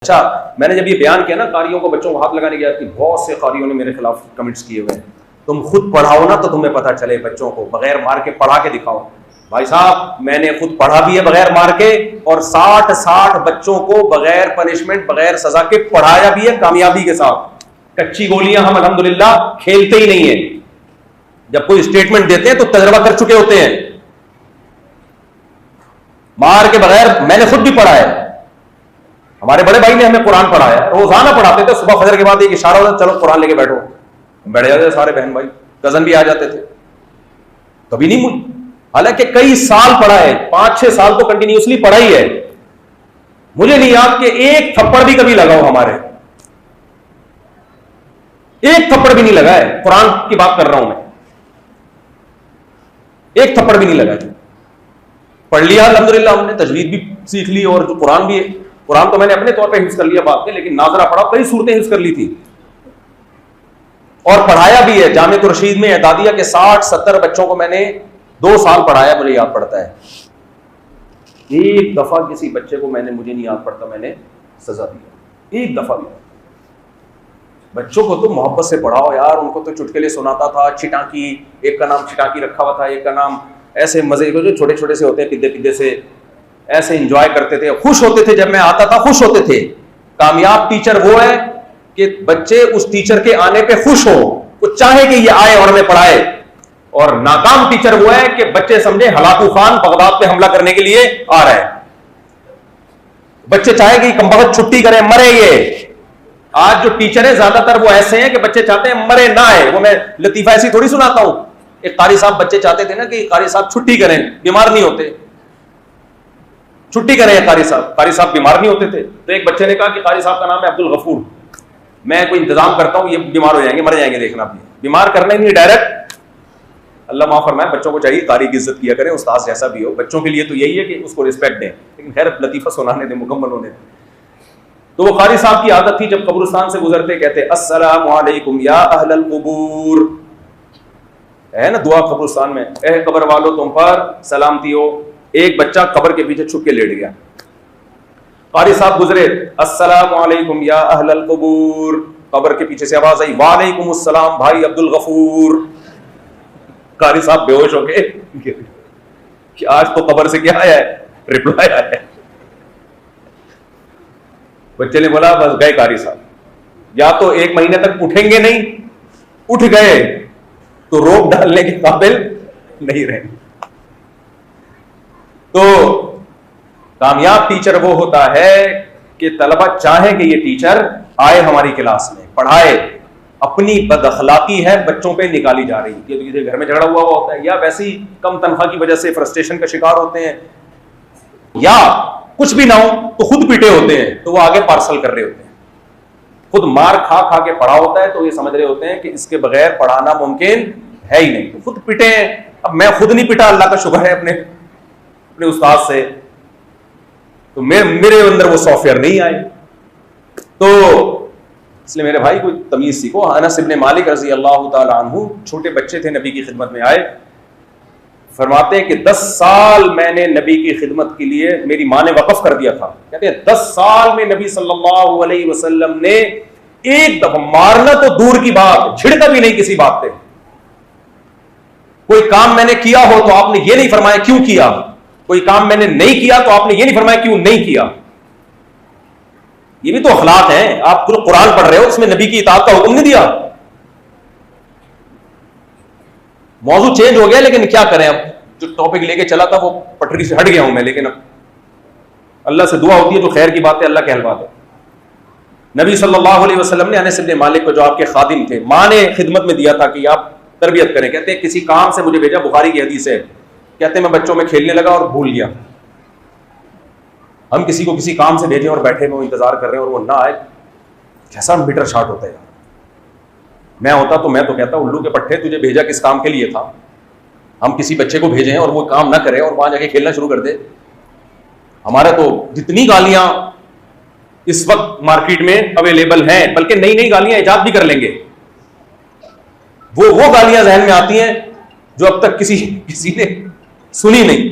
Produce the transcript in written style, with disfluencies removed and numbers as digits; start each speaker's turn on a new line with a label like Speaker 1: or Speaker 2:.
Speaker 1: अच्छा, मैंने जब ये बयान किया ना कारियों को बच्चों को हाथ लगाने की कि बहुत से कारियों ने मेरे खिलाफ कमेंट्स किए हुए हैं, तुम खुद पढ़ाओ ना तो तुम्हें पता चले, बच्चों को बगैर मार के पढ़ा के दिखाओ। भाई साहब मैंने खुद पढ़ा भी है बगैर मार के, और 60 बच्चों को बगैर पनिशमेंट बगैर सजा के पढ़ाया भी है कामयाबी के साथ। कच्ची गोलियां हम अल्हम्दुलिल्लाह खेलते ही नहीं है। जब कोई स्टेटमेंट देते हैं तो तजर्बा कर चुके होते हैं। मार के बगैर मैंने खुद भी पढ़ा है। हमारे बड़े भाई ने हमें कुरान पढ़ाया, रोजाना पढ़ाते थे। सुबह फजर के बाद एक इशारा होता, चलो कुरान लेके बैठो, बैठ जाते थे सारे बहन भाई, कजन भी आ जाते थे। कभी नहीं मुझ, हालांकि कई साल पढ़ा है, 5-6 साल तो कंटिन्यूसली पढ़ा ही है। मुझे नहीं याद कि एक थप्पड़ भी कभी लगाओ हमारे, एक थप्पड़ भी नहीं लगा है। कुरान की बात कर रहा हूं मैं, एक थप्पड़ भी नहीं लगा है। पढ़ लिया अल्हम्दुलिल्लाह, हमने तजवीद भी सीख ली और जो कुरान भी है, कुरान तो मैंने अपने तौर पे हिफ्ज कर लिया बात में, लेकिन नाजरा पढ़ा, कई सूरतें हिफ्ज कर ली थी और पढ़ाया भी है। जामिया रशीद में एदादिया के 60-70 बच्चों को मैंने 2 साल पढ़ाया, मुझे याद पड़ता है। एक दफा किसी बच्चे को मैंने, मुझे नहीं याद पड़ता, मैंने सजा दी एक दफा भी। बच्चों को तो मोहब्बत से पढ़ाओ यार, उनको तो चुटकुले सुनाता था। चिटाकी, एक का नाम चिटाकी रखा हुआ था, एक का नाम ऐसे मजे को जो छोटे छोटे से होते हैं, पिद्दे पिद्दे से, ऐसे एंजॉय करते थे, खुश होते थे। जब मैं आता था खुश होते थे। कामयाब टीचर वो है कि बच्चे उस टीचर के आने पे खुश हो, वो चाहे कि ये आए और हमें पढ़ाए। और नाकाम टीचर वो है कि बच्चे समझे हलाकू खान बगदाद पे हमला करने के लिए आ रहा है। बच्चे चाहे कि कमबख्त छुट्टी करें, मरे ये। आज जो टीचर है ज्यादातर वो ऐसे हैं कि बच्चे चाहते हैं मरे ना आए। वो मैं लतीफा ऐसी थोड़ी सुनाता हूं। एक कारी साहब बच्चे चाहते थे ना कि कारी साहब छुट्टी करें, बीमार नहीं होते, छुट्टी करें कारी साहब बीमार नहीं होते थे। तो एक बच्चे ने कहा कि कारी साहब का नाम है अब्दुल गफूर, मैं कोई इंतजाम करता हूं, ये बीमार हो जाएंगे, मर जाएंगे, देखना। भी बीमार करना ही नहीं, डायरेक्ट। अल्लाह माफ फरमाए, बच्चों को चाहिए कारी की इज्जत किया करें, उस्ताद जैसा भी हो। बच्चों के लिए तो यही है कि उसको रिस्पेक्ट दें, लेकिन खैर लतीफा सुनाने दें, मुकम्मल होने दें। तो वो कारी साहब की आदत थी, जब कब्रिस्तान से गुजरते कहते अस्सलामु अलैकुम या अहलल कुबूर, है ना दुआ कब्रिस्तान में, ए कब्र वालों तुम पर सलामती हो। एक बच्चा कब्र के पीछे छुप के लेट गया। कारी साहब गुजरे, अस्सलामु अलैकुम या अहलल कुबूर, कब्र के पीछे से आवाज आई वालेकुम अस्सलाम भाई अब्दुल गफूर। कारी साहब बेहोश हो गए कि आज तो कब्र से क्या आया है, रिप्लाई आया है। बच्चे ने बोला बस गए कारी साहब, या तो 1 महीने तक उठेंगे नहीं, उठ गए तो रोक डालने के काबिल नहीं रहे। तो कामयाब टीचर वो होता है कि तलबा चाहे कि ये टीचर आए हमारी क्लास में, पढ़ाए। अपनी बदअखलाकी है बच्चों पे निकाली जा रही है, किसी घर में झगड़ा हुआ होता है, या वैसे ही कम तनख्वाह की वजह से फ्रस्ट्रेशन का शिकार होते हैं, या कुछ भी ना हो तो खुद पीटे होते हैं, तो वो आगे पार्सल कर रहे होते हैं। खुद मार खा खा के पढ़ा होता है तो ये समझ रहे होते हैं कि इसके बगैर पढ़ाना मुमकिन है ही नहीं, तो खुद पिटे हैं। अब मैं खुद नहीं पिटा, अल्लाह का शुक्र है, अपने उस्ताद से, तो मेरे अंदर वो सॉफ्टवेयर नहीं आए। तो इसलिए मेरे भाई कोई तमीज सीखो। अनस इब्ने मालिक रजी अल्लाह ताला अन्हु छोटे बच्चे थे, नबी की खिदमत में आए। फरमाते हैं कि 10 साल मैंने नबी की खिदमत के लिए, मेरी माँ ने वक़फ़ कर दिया था। कहते हैं 10 साल में नबी सल्लल्लाहु अलैहि वसल्लम ने एक दफा, मारना तो दूर की बात, छिड़का भी नहीं किसी बात पे। कोई काम मैंने किया हो तो आपने ये नहीं फरमाया क्यों किया, कोई काम मैंने नहीं किया तो आपने ये नहीं फरमाया क्यों नहीं किया। ये भी तो अखलाक है। आप कुरान पढ़ रहे हो, उसमें नबी की इताअत का हुक्म नहीं दिया। मौजू चेंज हो गया, लेकिन क्या करें, अब जो टॉपिक लेके चला था वो पटरी से हट गया हूं मैं। लेकिन अब अल्लाह से दुआ होती है, जो खैर की बात है अल्लाह के हलवा दे। नबी सल्लल्लाहु अलैहि वसल्लम ने अनस इब्ने मालिक को, जो आपके खादिम थे, माँ ने खिदमत में दिया था कि आप तरबियत करें। कहते हैं किसी काम से मुझे भेजा, बुखारी की हदीस है, कहते हैं मैं बच्चों में खेलने लगा और भूल गया। हम किसी को किसी काम से भेजें और बैठे में इंतजार कर रहे हैं और वो ना आए, कैसा मीटर शॉट होता है। मैं होता तो मैं तो कहता उल्लू के पट्टे, तुझे भेजा किस काम के लिए था। हम किसी बच्चे को भेजें और वो काम ना करे और वहां जाके खेलना शुरू कर दे। हमारा तो जितनी गालियां इस वक्त मार्केट में अवेलेबल हैं, बल्कि नई नई गालियां इजाद भी कर लेंगे। वो गालियां जहन में आती हैं जो अब तक किसी ने सुनी नहीं।